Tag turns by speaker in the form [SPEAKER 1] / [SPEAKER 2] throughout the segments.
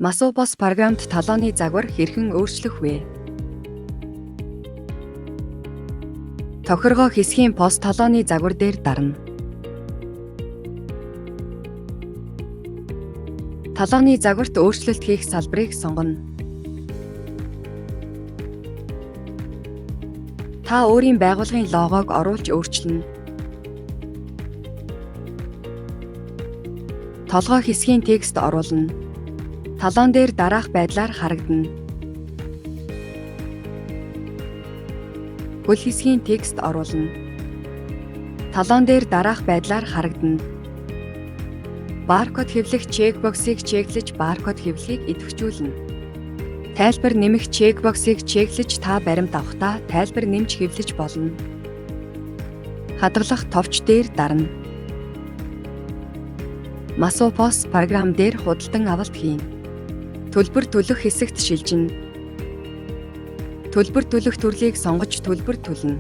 [SPEAKER 1] Масуупос програмд талооны загвар хэрхэн өөрчлөх вэ? Тохиргоо хэсгийн пост талооны загвар дээр дарна. Талооны загварт өөрчлөлт хийх салбарыг сонгоно. Та өөрийн байгууллагын логог оруулж өөрчилнө. Толгой хэсгийн текст оруулна. Талон дээр дараах байдлаар харагдана. Хөл хэсгийн текст оруулна. Талон дээр дараах байдлаар харагдана. Баркод хэвлэх чекбоксыг чеклэж баркод хэвлэхийг идэвхжүүлнэ. Тайлбар нэмэх чекбоксыг чеклэж та баримт авахдаа тайлбар нэмж хэвлэж болно. Хадгалах товч дээр дарна. Масуупос програм дээр худалдан авалт хийн. Төлбөр төлөх хэсэгт шилжинэ. Төлбөр төлөх төрлийг сонгож төлбөр төлнө.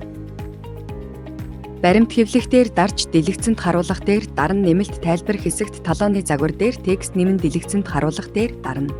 [SPEAKER 1] Баримт хэвлэх дээр дарж дэлгэцэнд харуулах дээр дарна нэмэлт тайлбар хэсэгт талооны загвар дээр текст нэмэн дэлгэцэнд харуулах дээр дарна.